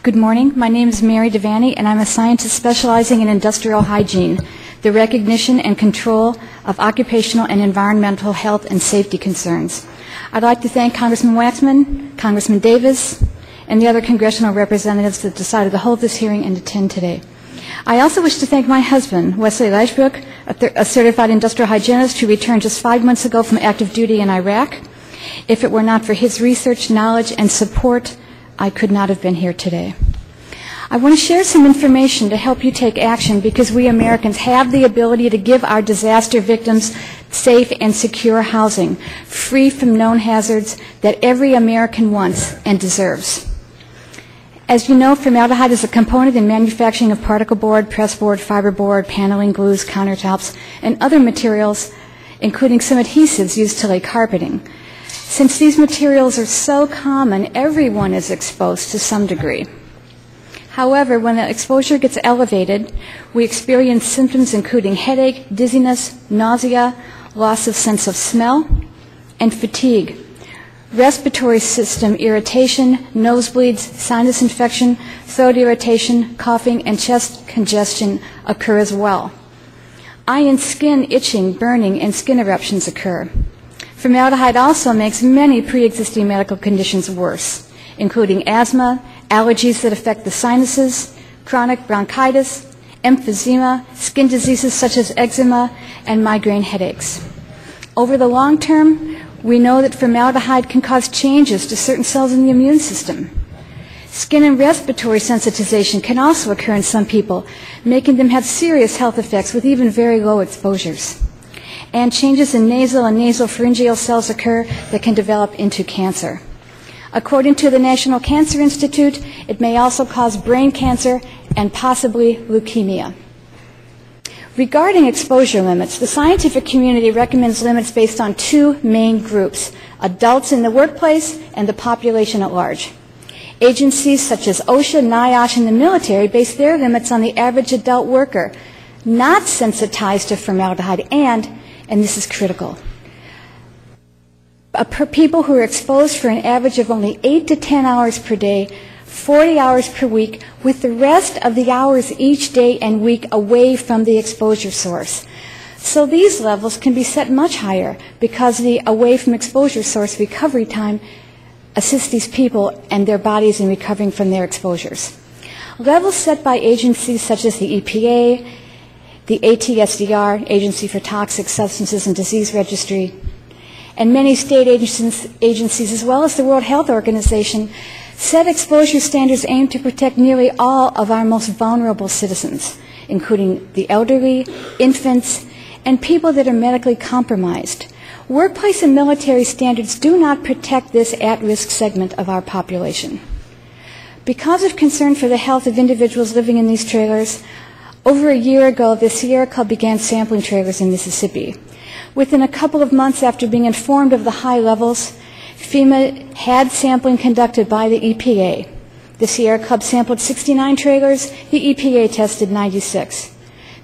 Good morning. My name is Mary DeVany, and I'm a scientist specializing in industrial hygiene, the recognition and control of occupational and environmental health and safety concerns. I'd like to thank Congressman Waxman, Congressman Davis, and the other congressional representatives that decided to hold this hearing and attend today. I also wish to thank my husband, Wesley Leishbrook, a certified industrial hygienist who returned just 5 months ago from active duty in Iraq. If it were not for his research, knowledge, and support, I could not have been here today. I want to share some information to help you take action because we Americans have the ability to give our disaster victims safe and secure housing, free from known hazards that every American wants and deserves. As you know, formaldehyde is a component in manufacturing of particle board, press board, fiberboard, paneling, glues, countertops, and other materials, including some adhesives used to lay carpeting. Since these materials are so common, everyone is exposed to some degree. However, when the exposure gets elevated, we experience symptoms including headache, dizziness, nausea, loss of sense of smell, and fatigue. Respiratory system irritation, nosebleeds, sinus infection, throat irritation, coughing, and chest congestion occur as well. Eye and skin itching, burning, and skin eruptions occur. Formaldehyde also makes many pre-existing medical conditions worse, including asthma, allergies that affect the sinuses, chronic bronchitis, emphysema, skin diseases such as eczema, and migraine headaches. Over the long term, we know that formaldehyde can cause changes to certain cells in the immune system. Skin and respiratory sensitization can also occur in some people, making them have serious health effects with even very low exposures. And changes in nasal and nasopharyngeal cells occur that can develop into cancer. According to the National Cancer Institute, it may also cause brain cancer and possibly leukemia. Regarding exposure limits, the scientific community recommends limits based on two main groups, adults in the workplace and the population at large. Agencies such as OSHA, NIOSH, and the military base their limits on the average adult worker, not sensitized to formaldehyde, and this is critical, people who are exposed for an average of only 8 to 10 hours per day, 40 hours per week, with the rest of the hours each day and week away from the exposure source. So these levels can be set much higher because the away from exposure source recovery time assists these people and their bodies in recovering from their exposures. Levels set by agencies such as the EPA, the ATSDR, Agency for Toxic Substances and Disease Registry, and many state agencies as well as the World Health Organization set exposure standards aimed to protect nearly all of our most vulnerable citizens, including the elderly, infants, and people that are medically compromised. Workplace and military standards do not protect this at-risk segment of our population. Because of concern for the health of individuals living in these trailers, over a year ago, the Sierra Club began sampling trailers in Mississippi. Within a couple of months after being informed of the high levels, FEMA had sampling conducted by the EPA. The Sierra Club sampled 69 trailers. The EPA tested 96.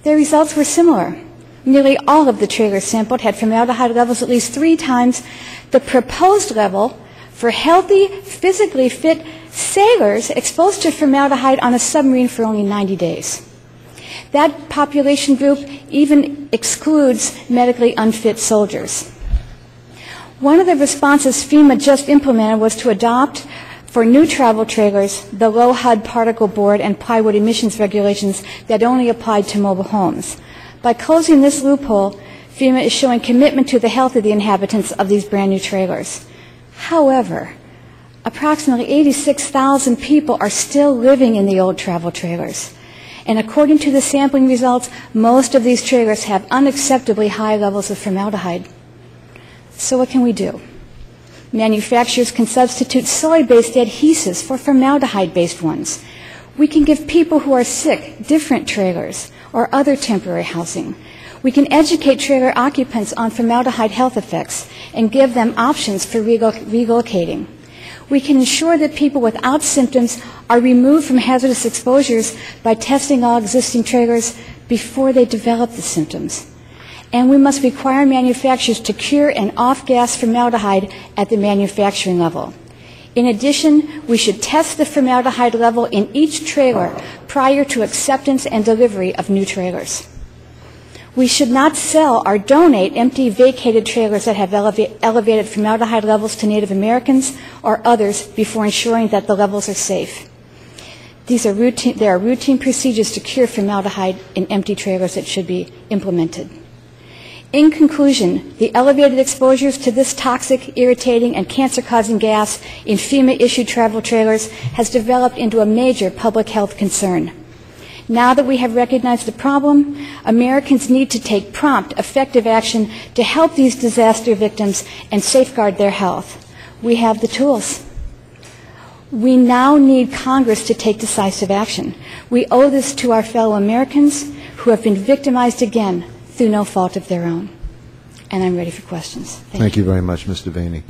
The results were similar. Nearly all of the trailers sampled had formaldehyde levels at least 3 times the proposed level for healthy, physically fit sailors exposed to formaldehyde on a submarine for only 90 days. That population group even excludes medically unfit soldiers. One of the responses FEMA just implemented was to adopt for new travel trailers the low HUD particle board and plywood emissions regulations that only applied to mobile homes. By closing this loophole, FEMA is showing commitment to the health of the inhabitants of these brand new trailers. However, approximately 86,000 people are still living in the old travel trailers. And according to the sampling results, most of these trailers have unacceptably high levels of formaldehyde. So what can we do? Manufacturers can substitute soy-based adhesives for formaldehyde-based ones. We can give people who are sick different trailers or other temporary housing. We can educate trailer occupants on formaldehyde health effects and give them options for relocating. We can ensure that people without symptoms are removed from hazardous exposures by testing all existing trailers before they develop the symptoms. And we must require manufacturers to cure and off-gas formaldehyde at the manufacturing level. In addition, we should test the formaldehyde level in each trailer prior to acceptance and delivery of new trailers. We should not sell or donate empty, vacated trailers that have elevated formaldehyde levels to Native Americans or others before ensuring that the levels are safe. There are routine procedures to cure formaldehyde in empty trailers that should be implemented. In conclusion, the elevated exposures to this toxic, irritating, and cancer-causing gas in FEMA-issued travel trailers has developed into a major public health concern. Now that we have recognized the problem, Americans need to take prompt, effective action to help these disaster victims and safeguard their health. We have the tools. We now need Congress to take decisive action. We owe this to our fellow Americans who have been victimized again through no fault of their own. And I'm ready for questions. Thank you very much, Ms. DeVany.